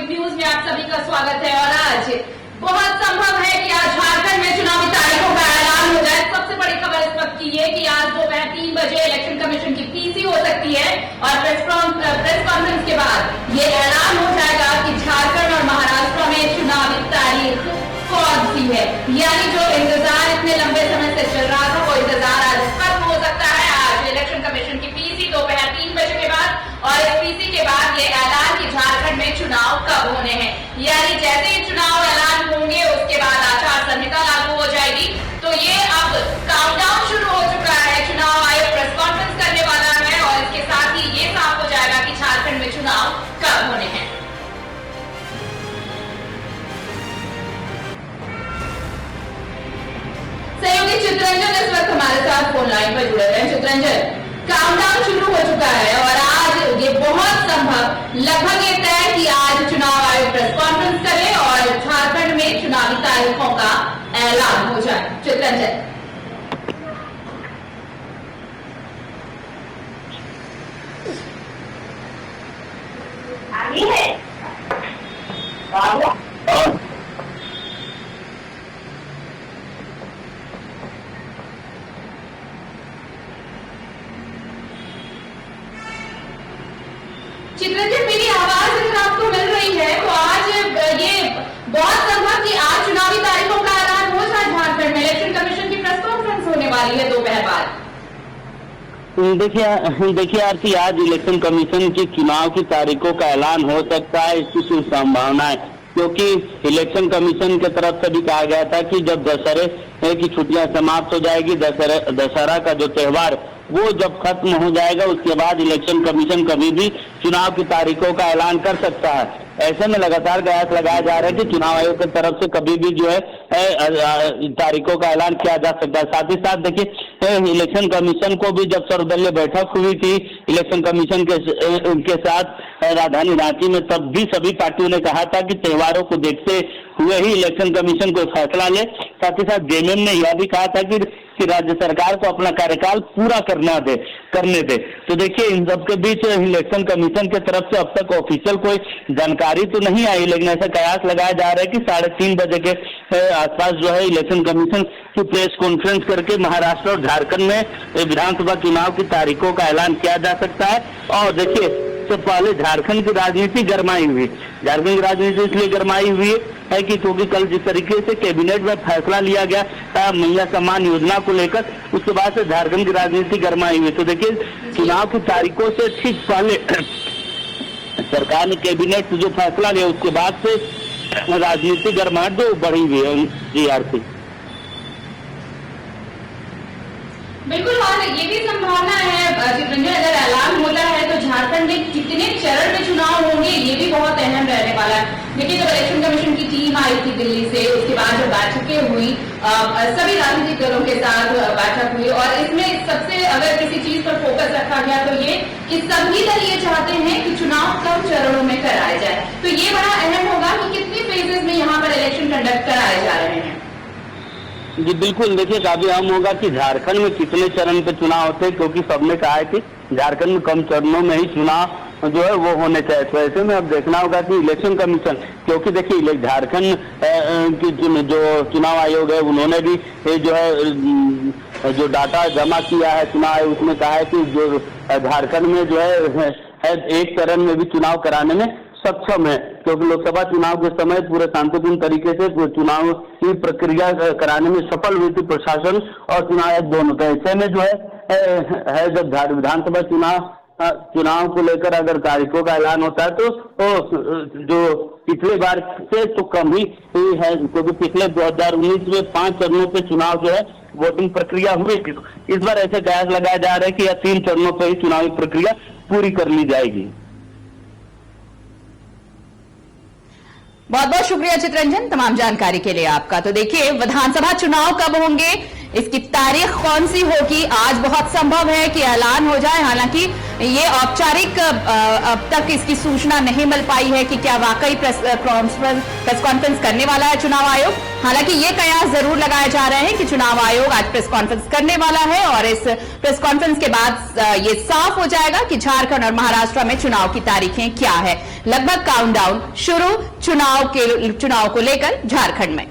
Big news में आप सभी का स्वागत है। और आज बहुत संभव है कि आज झारखंड में चुनावी तारीखों का ऐलान हो जाए। सबसे बड़ी खबर इस वक्त की है कि आज दोपहर 3 बजे इलेक्शन कमीशन की पीसी हो सकती है और प्रेस कॉन्फ्रेंस के बाद ये ऐलान हो जाएगा कि झारखंड और महाराष्ट्र में चुनावी तारीख कौन सी है। यानी जो इंतजार इतने लंबे समय से चल रहा था वो इंतजार आज खत्म हो सकता है। आज इलेक्शन कमीशन की पीसी दोपहर 3 बजे के बाद और इस पीसी के बाद ये ऐलान कि झारखंड में चुनाव कब होने हैं। यानी जैसे ही चुनाव ऐलान होंगे उसके बाद आचार संहिता लागू हो जाएगी। तो ये अब काउंटडाउन शुरू हो चुका है। चुनाव आयोग प्रेस कॉन्फ्रेंस करने वाला है और इसके साथ ही ये साफ हो जाएगा कि झारखंड में चुनाव कब होने हैं। सहयोगी चित्रंजन इस वक्त हमारे साथ फोन लाइन पर जुड़े हैं। चित्रंजन, काउंटडाउन शुरू हो चुका है और आज ये बहुत संभव लगभग ये तय कि आज चुनाव आयोग प्रेस कॉन्फ्रेंस करे और झारखंड में चुनावी तारीखों का ऐलान हो जाए। चित्रंजन, आगे है चित्रंजन, मेरी आवाज अगर आपको मिल रही है तो आज ये बहुत संभव कि आज चुनावी तारीखों का ऐलान हो जाए। झारखंड में इलेक्शन कमीशन की प्रेस कॉन्फ्रेंस होने वाली है दोपहर बाद। देखिए आरती, आज इलेक्शन कमीशन की चुनाव की तारीखों का ऐलान हो सकता है, इसकी कुछ संभावना है, क्योंकि इलेक्शन कमीशन की तरफ से भी कहा गया था कि जब दशहरे की छुट्टियां समाप्त हो जाएगी, दशहरा का जो त्योहार वो जब खत्म हो जाएगा उसके बाद इलेक्शन कमीशन कभी भी चुनाव की तारीखों का ऐलान कर सकता है। ऐसे में लगातार कयास लगाया जा रहा है कि चुनाव आयोग की तरफ से कभी भी जो है तारीखों का ऐलान किया जा सकता है। साथ ही साथ देखिए, इलेक्शन कमीशन को भी जब सर्वदलीय बैठक हुई थी इलेक्शन कमीशन के साथ राजधानी रांची में, तब भी सभी पार्टियों ने कहा था कि त्योहारों को देखते हुए ही इलेक्शन कमीशन कोई फैसला ले। साथ ही साथ जेएमएम ने यह भी कहा था कि राज्य सरकार को अपना कार्यकाल पूरा करने दे। तो देखिए, इन सब के बीच इलेक्शन कमीशन की तरफ से अब तक ऑफिशियल कोई जानकारी तो नहीं आई, लेकिन ऐसा कयास लगाया जा रहा है कि 3:30 बजे के आसपास जो है इलेक्शन कमीशन की प्रेस कॉन्फ्रेंस करके महाराष्ट्र और झारखंड में विधानसभा चुनाव की तारीखों का ऐलान किया जा सकता है। और देखिए, तो पहले झारखंड की राजनीति गरमाई हुई, झारखंड की राजनीति इसलिए गरमाई हुई है कि क्योंकि कल जिस तरीके से कैबिनेट में फैसला लिया गया था मैया सम्मान योजना को लेकर, उसके बाद से झारखंड की राजनीति गरमाई हुई। तो देखिए, चुनाव की तारीखों से ठीक पहले सरकार ने कैबिनेट जो फैसला लिया उसके बाद से राजनीति गरमाहट जो बढ़ी हुई है। जी आरती, बिल्कुल, और ये भी संभावना है चित्रंजन, अगर ऐलान होता है तो झारखंड में कितने चरण में चुनाव होंगे ये भी बहुत अहम रहने वाला है। देखिए, जब इलेक्शन कमीशन की टीम आई थी दिल्ली से, उसके बाद जब बैठकें हुई सभी राजनीतिक दलों के साथ बैठक हुई और इसमें सबसे अगर किसी चीज पर फोकस रखा गया तो ये कि सभी दल ये चाहते हैं कि चुनाव कम चरणों में कराया जाए। तो ये बड़ा अहम होगा कि कितने फेजेस में यहाँ पर इलेक्शन कंडक्ट कराए जा रहे हैं। जी बिल्कुल, देखिए काफी अहम होगा कि झारखंड में कितने चरण पे चुनाव होते हैं, क्योंकि सबने कहा है कि झारखंड में कम चरणों में ही चुनाव जो है वो होने चाहिए। तो ऐसे में अब देखना होगा कि इलेक्शन कमीशन, क्योंकि देखिए झारखंड की जो चुनाव आयोग है उन्होंने भी जो है जो डाटा जमा किया है चुनाव आयोग, उसने कहा है कि जो झारखंड में जो है एक चरण में भी चुनाव कराने में सक्षम है, क्योंकि लोकसभा चुनाव के समय पूरे शांतिपूर्ण तरीके से चुनाव की प्रक्रिया कराने में सफल हुई थी प्रशासन और चुनाव आयोग दोनों। तो ऐसे में जो है जब विधानसभा चुनाव को लेकर अगर तारीखों का ऐलान होता है तो जो पिछले बार से तो कम ही है, क्योंकि पिछले 2019 में 5 चरणों पे चुनाव जो है वोटिंग प्रक्रिया हुई थी। इस बार ऐसे कयास लगाया जा रहा है कि 3 चरणों पर ही चुनावी प्रक्रिया पूरी कर ली जाएगी। बहुत बहुत शुक्रिया चित्रंजन तमाम जानकारी के लिए आपका। तो देखिए, विधानसभा चुनाव कब होंगे, इसकी तारीख कौन सी होगी, आज बहुत संभव है कि ऐलान हो जाए। हालांकि ये औपचारिक अब तक इसकी सूचना नहीं मिल पाई है कि क्या वाकई प्रेस कॉन्फ्रेंस करने वाला है चुनाव आयोग। हालांकि ये कयास जरूर लगाए जा रहे हैं कि चुनाव आयोग आज प्रेस कॉन्फ्रेंस करने वाला है और इस प्रेस कॉन्फ्रेंस के बाद ये साफ हो जाएगा कि झारखंड और महाराष्ट्र में चुनाव की तारीखें क्या है। लगभग काउंटडाउन शुरू चुनाव को लेकर झारखंड में।